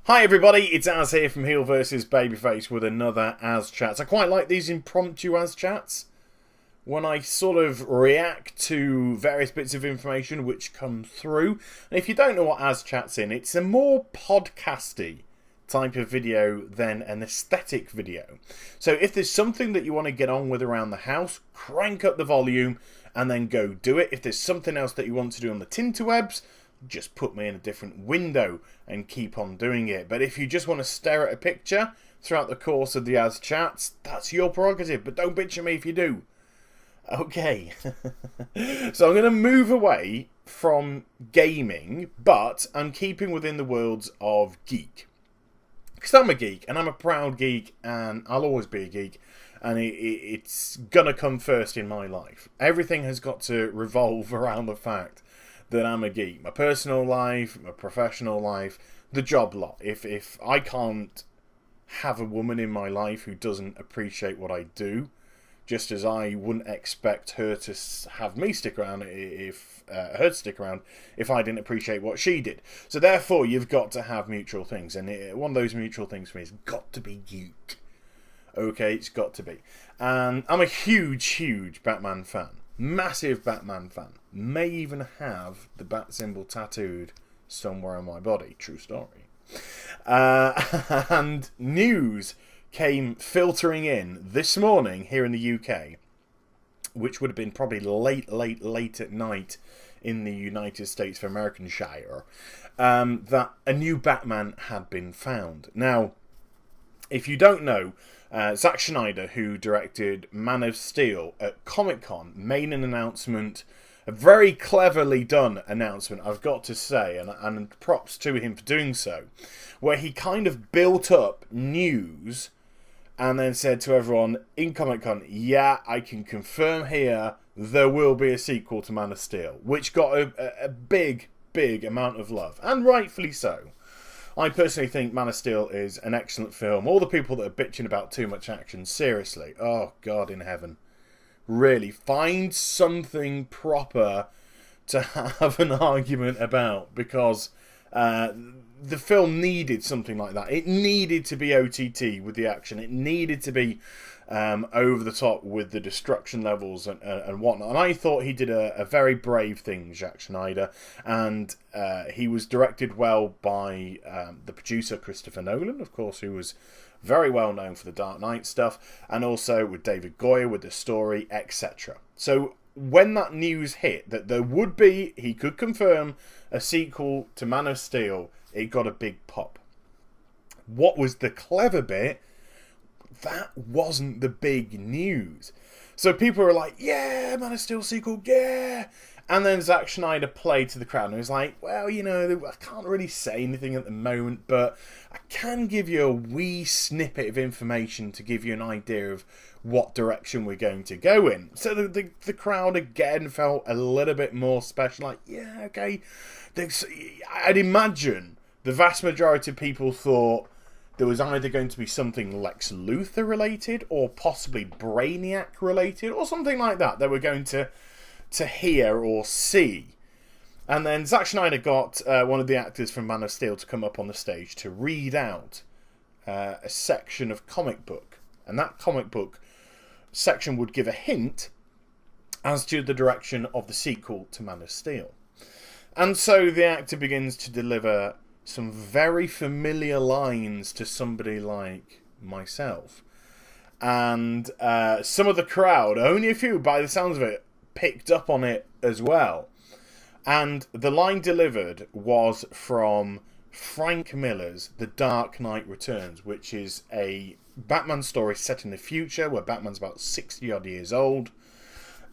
Hi everybody, it's Az here from Heel vs Babyface with another AzChats. I quite like these impromptu AzChats when I sort of react to various bits of information which come through. And if you don't know what AzChats in, it's a more podcasty type of video than an aesthetic video. So if there's something that you want to get on with around the house, crank up the volume and then go do it. If there's something else that you want to do on the tinterwebs, just put me in a different window and keep on doing it. But if you just want to stare at a picture throughout the course of the AzChats, that's your prerogative, but don't bitch at me if you do. Okay. So I'm going to move away from gaming, but I'm keeping within the worlds of geek. Because I'm a geek, and I'm a proud geek, and I'll always be a geek, and it's going to come first in my life. Everything has got to revolve around the fact that I'm a geek. My personal life, my professional life, the job lot. If I can't have a woman in my life who doesn't appreciate what I do, just as I wouldn't expect her to have me stick around if I didn't appreciate what she did. So therefore, you've got to have mutual things, and one of those mutual things for me has got to be geek. Okay, it's got to be. And I'm a huge Batman fan. Massive Batman fan. May even have the bat symbol tattooed somewhere on my body. True story. And news came filtering in this morning here in the UK, which would have been probably late at night in the United States of American Shire, that a new Batman had been found. Now, if you don't know, Zack Snyder, who directed Man of Steel at Comic-Con, made an announcement, a very cleverly done announcement, I've got to say, and props to him for doing so, where he kind of built up news and then said to everyone in Comic-Con, yeah, I can confirm here there will be a sequel to Man of Steel, which got a big amount of love, and rightfully so. I personally think Man of Steel is an excellent film. All the people that are bitching about too much action, seriously, oh God in heaven. Really, find something proper to have an argument about, because the film needed something like that. It needed to be OTT with the action. It needed to be over the top with the destruction levels and whatnot. And I thought he did a very brave thing, Zack Snyder. And he was directed well by the producer, Christopher Nolan, of course, who was very well known for the Dark Knight stuff. And also with David Goyer with the story, etc. So when that news hit that there would be, he could confirm, a sequel to Man of Steel, it got a big pop. What was the clever bit? That wasn't the big news. So people were like, yeah, Man of Steel sequel, yeah. And then Zack Snyder played to the crowd and he was like, well, you know, I can't really say anything at the moment, but I can give you a wee snippet of information to give you an idea of what direction we're going to go in. So the crowd again felt a little bit more special, like, yeah, okay. I'd imagine the vast majority of people thought there was either going to be something Lex Luthor related or possibly Brainiac related or something like that they were going to hear or see. And then Zack Snyder got one of the actors from Man of Steel to come up on the stage to read out a section of comic book. And that comic book section would give a hint as to the direction of the sequel to Man of Steel. And so the actor begins to deliver some very familiar lines to somebody like myself. And some of the crowd, only a few by the sounds of it, picked up on it as well. And the line delivered was from Frank Miller's The Dark Knight Returns, which is a Batman story set in the future where Batman's about 60 odd years old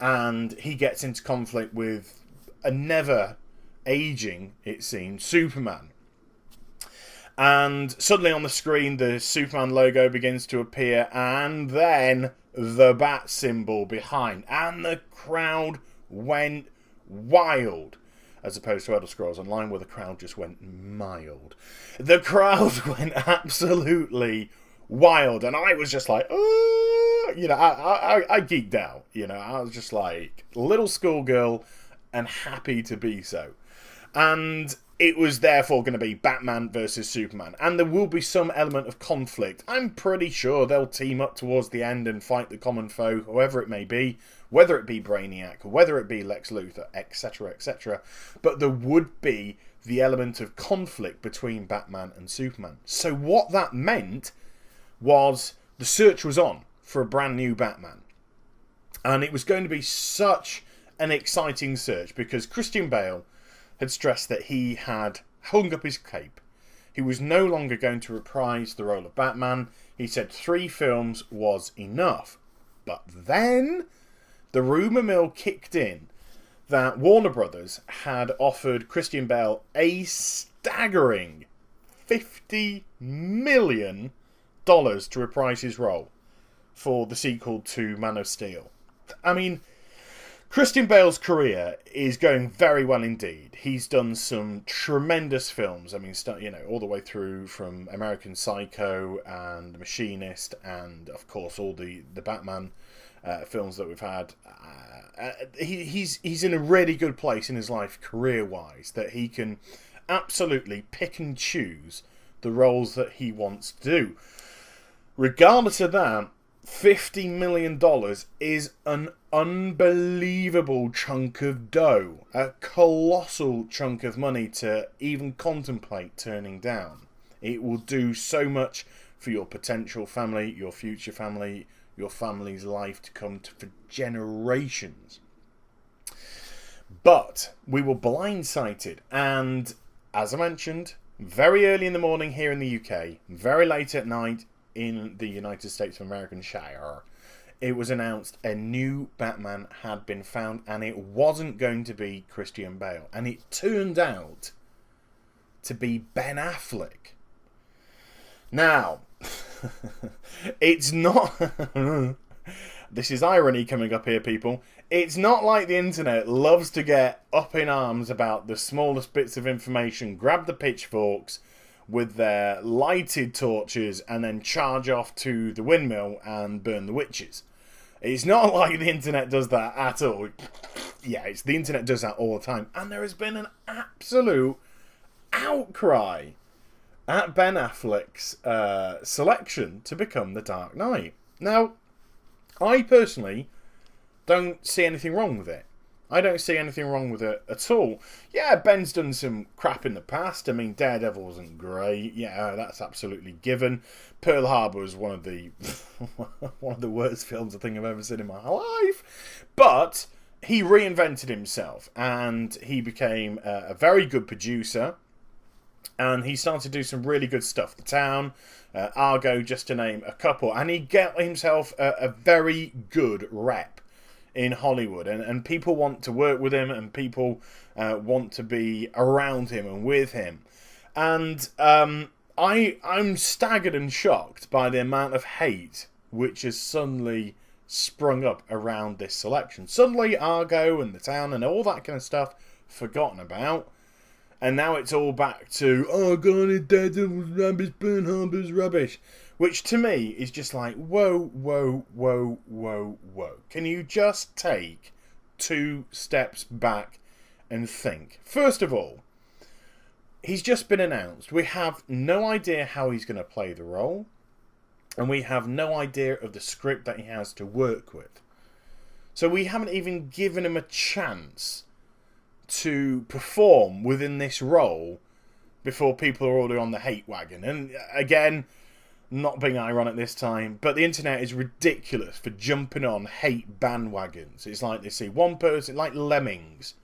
and he gets into conflict with a never aging, it seems, Superman. And suddenly on the screen the Superman logo begins to appear and then the bat symbol behind, and the crowd went wild, as opposed to Elder Scrolls Online where the crowd just went mild. The crowd went absolutely wild, and I was just like, oh, you know, I geeked out, you know, I was just like little schoolgirl and happy to be so. And it was therefore going to be Batman versus Superman. And there will be some element of conflict. I'm pretty sure they'll team up towards the end and fight the common foe, whoever it may be, whether it be Brainiac, whether it be Lex Luthor, etc., etc. But there would be the element of conflict between Batman and Superman. So what that meant was the search was on for a brand new Batman. And it was going to be such an exciting search because Christian Bale had stressed that he had hung up his cape. He was no longer going to reprise the role of Batman. He said 3 films was enough. But then the rumour mill kicked in that Warner Brothers had offered Christian Bale a staggering $50 million to reprise his role for the sequel to Man of Steel. I mean, Christian Bale's career is going very well indeed. He's done some tremendous films. I mean, all the way through from American Psycho and The Machinist, and of course all the Batman films that we've had. He's in a really good place in his life career-wise, that he can absolutely pick and choose the roles that he wants to do. Regardless of that, $50 million is an unbelievable chunk of dough, a colossal chunk of money to even contemplate turning down. It will do so much for your potential family, your future family, your family's life to come for generations. But we were blindsided, and as I mentioned, very early in the morning here in the UK, very late at night in the United States of American Shire, it was announced a new Batman had been found, and it wasn't going to be Christian Bale. And it turned out to be Ben Affleck. Now, it's not... This is irony coming up here, people. It's not like the internet loves to get up in arms about the smallest bits of information, grab the pitchforks with their lighted torches and then charge off to the windmill and burn the witches. It's not like the internet does that at all. Yeah, the internet does that all the time. And there has been an absolute outcry at Ben Affleck's selection to become the Dark Knight. Now, I personally don't see anything wrong with it. I don't see anything wrong with it at all. Yeah, Ben's done some crap in the past. I mean, Daredevil wasn't great. Yeah, that's absolutely given. Pearl Harbor was one of the worst films I think I've ever seen in my life. But he reinvented himself, and he became a very good producer. And he started to do some really good stuff. The Town, Argo, just to name a couple. And he got himself a very good rep in Hollywood, and people want to work with him, and people want to be around him and with him. And I'm staggered and shocked by the amount of hate which has suddenly sprung up around this selection. Suddenly Argo and The Town and all that kind of stuff forgotten about, and now it's all back to, oh god, it's Daredevil's rubbish, Pearl Harbor's rubbish. Which to me is just like, whoa, whoa, whoa, whoa, whoa. Can you just take 2 steps back and think? First of all, he's just been announced. We have no idea how he's going to play the role. And we have no idea of the script that he has to work with. So we haven't even given him a chance to perform within this role before people are already on the hate wagon. And again, not being ironic this time, but the internet is ridiculous for jumping on hate bandwagons. It's like they see one person, like lemmings,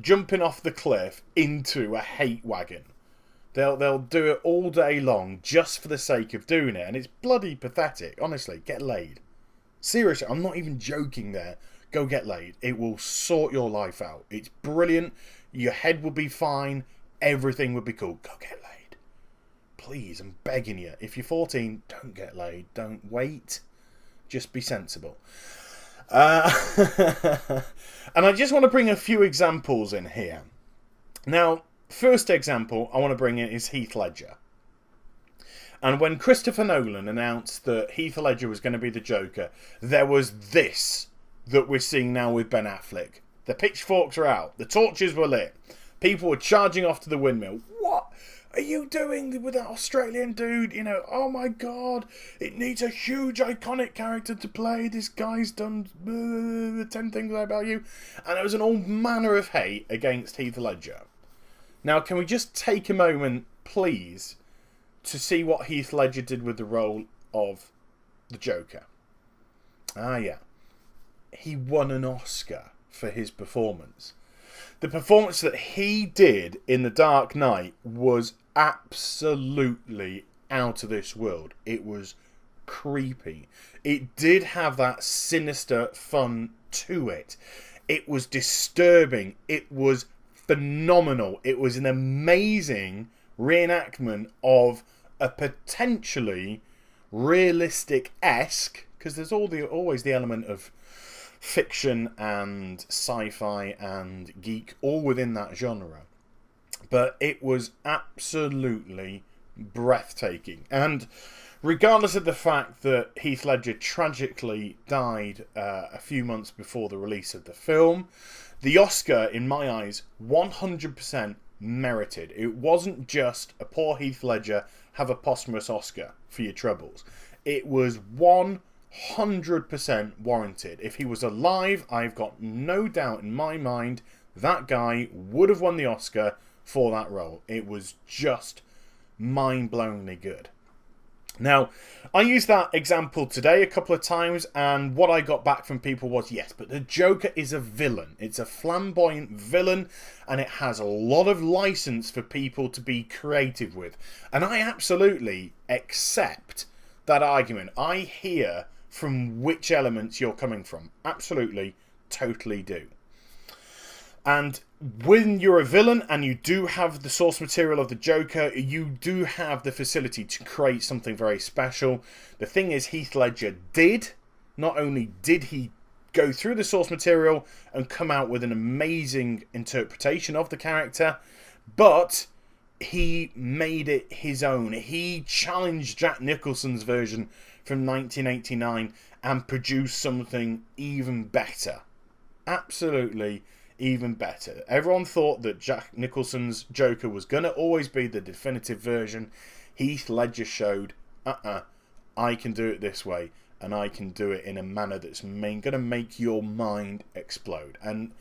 jumping off the cliff into a hate wagon. They'll do it all day long just for the sake of doing it, and it's bloody pathetic. Honestly, get laid. Seriously, I'm not even joking there. Go get laid. It will sort your life out. It's brilliant. Your head will be fine. Everything will be cool. Go get laid. Please, I'm begging you. If you're 14, don't get laid. Don't wait. Just be sensible. And I just want to bring a few examples in here. Now, first example I want to bring in is Heath Ledger. And when Christopher Nolan announced that Heath Ledger was going to be the Joker, there was this that we're seeing now with Ben Affleck. The pitchforks are out. The torches were lit. People were charging off to the windmill. What are you doing with that Australian dude? You know, oh my God, it needs a huge iconic character to play. This guy's done 10 things about you. And there was an all manner of hate against Heath Ledger. Now, can we just take a moment, please, to see what Heath Ledger did with the role of the Joker? Ah, yeah. He won an Oscar for his performance. The performance that he did in The Dark Knight was absolutely out of this world. It was creepy. It did have that sinister fun to it. It was disturbing. It was phenomenal. It was an amazing reenactment of a potentially realistic-esque, because there's always the element of fiction and sci-fi and geek all within that genre, but it was absolutely breathtaking. And regardless of the fact that Heath Ledger tragically died a few months before the release of the film, the Oscar, in my eyes, 100% merited. It wasn't just a poor Heath Ledger have a posthumous Oscar for your troubles. It was 100% warranted. If he was alive, I've got no doubt in my mind that guy would have won the Oscar for that role. It was just mind-blowingly good. Now, I used that example today a couple of times, and what I got back from people was, yes, but the Joker is a villain. It's a flamboyant villain, and it has a lot of license for people to be creative with. And I absolutely accept that argument. I hear from which elements you're coming from. Absolutely, totally do. And when you're a villain and you do have the source material of the Joker, you do have the facility to create something very special. The thing is, Heath Ledger did. Not only did he go through the source material and come out with an amazing interpretation of the character, but he made it his own. He challenged Jack Nicholson's version from 1989 and produced something even better. Absolutely even better. Everyone thought that Jack Nicholson's Joker was going to always be the definitive version. Heath Ledger showed, I can do it this way, and I can do it in a manner that's going to make your mind explode. And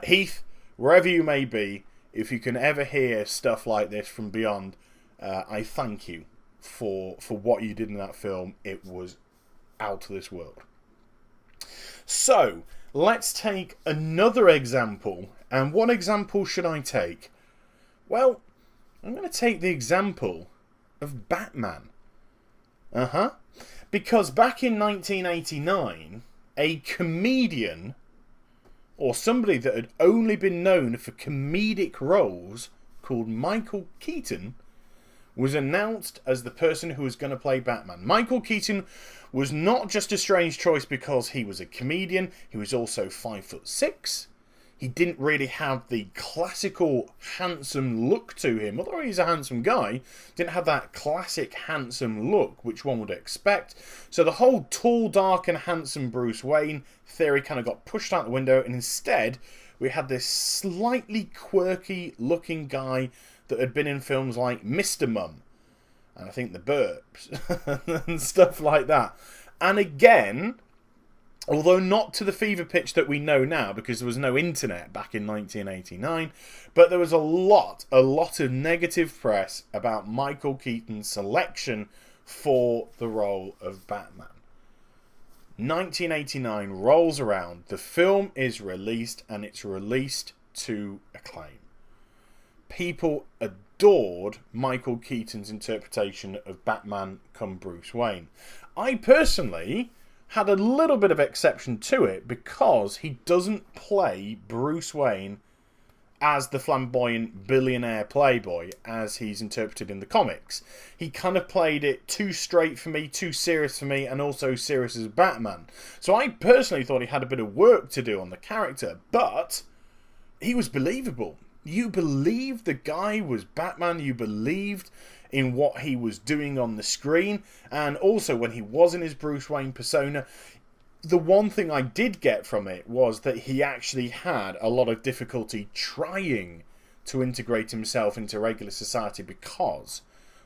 Heath, wherever you may be, if you can ever hear stuff like this from beyond, I thank you for what you did in that film. It was out of this world. So, let's take another example. And what example should I take? Well, I'm going to take the example of Batman. Because back in 1989, a comedian, or somebody that had only been known for comedic roles, called Michael Keaton, was announced as the person who was going to play Batman. Michael Keaton was not just a strange choice because he was a comedian, he was also 5'6". He didn't really have the classical handsome look to him, although he's a handsome guy, didn't have that classic handsome look which one would expect. So the whole tall, dark and handsome Bruce Wayne theory kind of got pushed out the window, and instead we had this slightly quirky looking guy that had been in films like Mr. Mum, and I think The Burps, and stuff like that. And again, although not to the fever pitch that we know now, because there was no internet back in 1989, but there was a lot of negative press about Michael Keaton's selection for the role of Batman. 1989 rolls around, the film is released, and it's released to acclaim. People adored Michael Keaton's interpretation of Batman come Bruce Wayne. I personally had a little bit of exception to it because he doesn't play Bruce Wayne as the flamboyant billionaire playboy as he's interpreted in the comics. He kind of played it too straight for me, too serious for me, and also serious as Batman. So I personally thought he had a bit of work to do on the character, but he was believable. You believed the guy was Batman, you believed in what he was doing on the screen, and also when he was in his Bruce Wayne persona. The one thing I did get from it was that he actually had a lot of difficulty trying to integrate himself into regular society because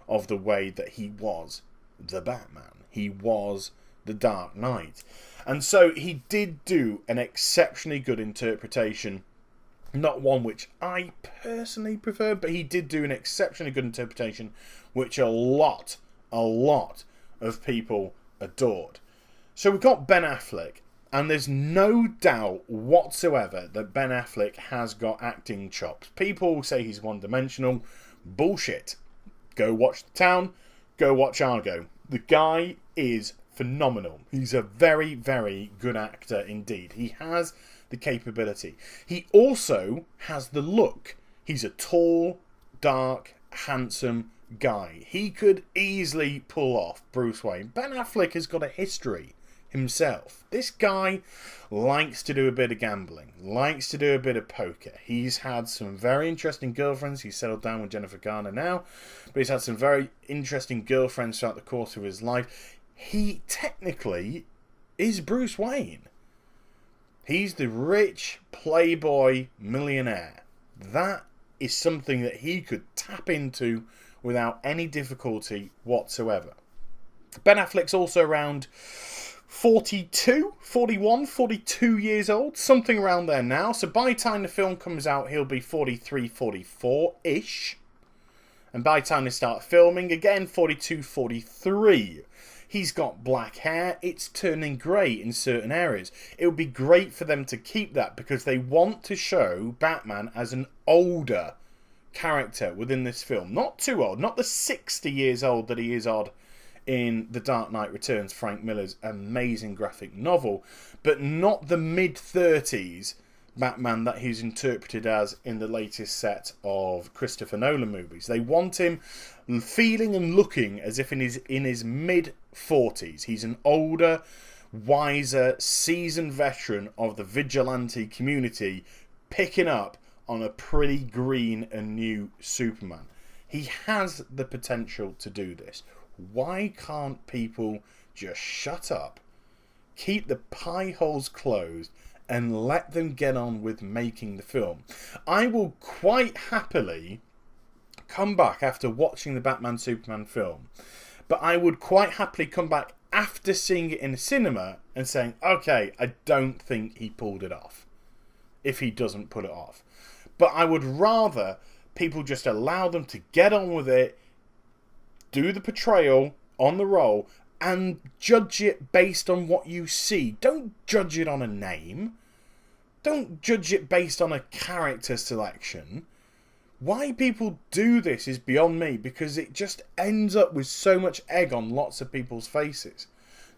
of the way that he was the Batman. He was the Dark Knight. And so he did do an exceptionally good interpretation. Not one which I personally prefer, but he did do an exceptionally good interpretation which a lot of people adored. So we've got Ben Affleck, and there's no doubt whatsoever that Ben Affleck has got acting chops. People say he's one-dimensional. Bullshit. Go watch The Town. Go watch Argo. The guy is phenomenal. He's a very, very good actor indeed. He has the capability. He also has the look. He's a tall, dark, handsome guy. He could easily pull off Bruce Wayne. Ben Affleck has got a history himself. This guy likes to do a bit of gambling, likes to do a bit of poker. He's had some very interesting girlfriends. He's settled down with Jennifer Garner now, but he's had some very interesting girlfriends throughout the course of his life. He technically is Bruce Wayne. He's the rich playboy millionaire. That is something that he could tap into without any difficulty whatsoever. Ben Affleck's also around 42 years old, something around there now. So by the time the film comes out, he'll be 43, 44-ish. And by the time they start filming, again, 42, 43. He's got black hair. It's turning grey in certain areas. It would be great for them to keep that because they want to show Batman as an older character within this film. Not too old. Not the 60 years old that he is odd in The Dark Knight Returns, Frank Miller's amazing graphic novel, but not the mid-30s Batman that he's interpreted as in the latest set of Christopher Nolan movies. They want him feeling and looking as if in his mid-40s. He's an older, wiser, seasoned veteran of the vigilante community picking up on a pretty green and new Superman. He has the potential to do this. Why can't people just shut up, keep the pie holes closed, and let them get on with making the film? I will quite happily come back after watching the Batman Superman film, but I would quite happily come back after seeing it in the cinema and saying, okay, I don't think he pulled it off, if he doesn't pull it off. But I would rather people just allow them to get on with it, do the portrayal on the role, and judge it based on what you see. Don't judge it on a name. Don't judge it based on a character selection. Why people do this is beyond me, because it just ends up with so much egg on lots of people's faces.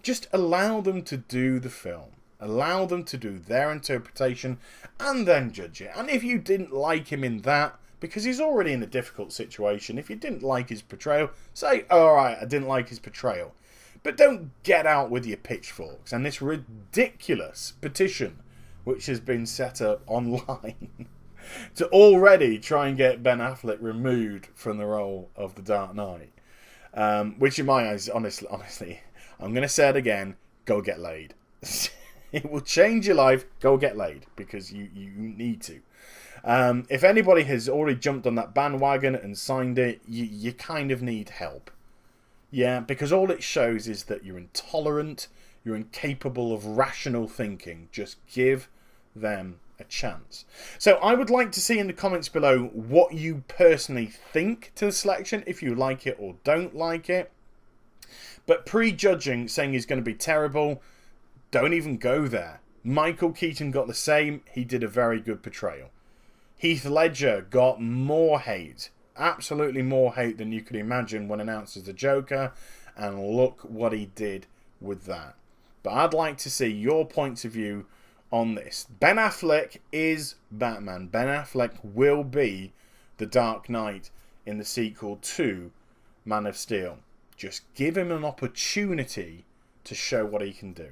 Just allow them to do the film. Allow them to do their interpretation and then judge it. And if you didn't like him in that, because he's already in a difficult situation, if you didn't like his portrayal, say, alright, I didn't like his portrayal. But don't get out with your pitchforks and this ridiculous petition which has been set up online to already try and get Ben Affleck removed from the role of the Dark Knight. Which in my eyes, honestly, I'm going to say it again, go get laid. It will change your life, go get laid, because you need to. If anybody has already jumped on that bandwagon and signed it, you kind of need help. Yeah, because all it shows is that you're intolerant, you're incapable of rational thinking. Just give them a chance. So I would like to see in the comments below what you personally think to the selection, if you like it or don't like it. But prejudging, saying he's going to be terrible, don't even go there. Michael Keaton got the same. He did a very good portrayal. Heath Ledger got more hate. Absolutely more hate than you could imagine when announced as the Joker. And look what he did with that. But I'd like to see your points of view on this. Ben Affleck is Batman. Ben Affleck will be the Dark Knight in the sequel to Man of Steel. Just give him an opportunity to show what he can do.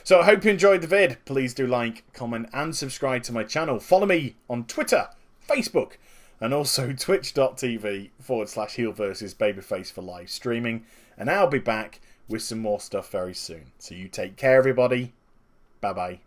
So I hope you enjoyed the vid. Please do like, comment and subscribe to my channel. Follow me on Twitter, Facebook and also twitch.tv/heel versus babyface for live streaming. And I'll be back with some more stuff very soon. So you take care everybody. Bye bye.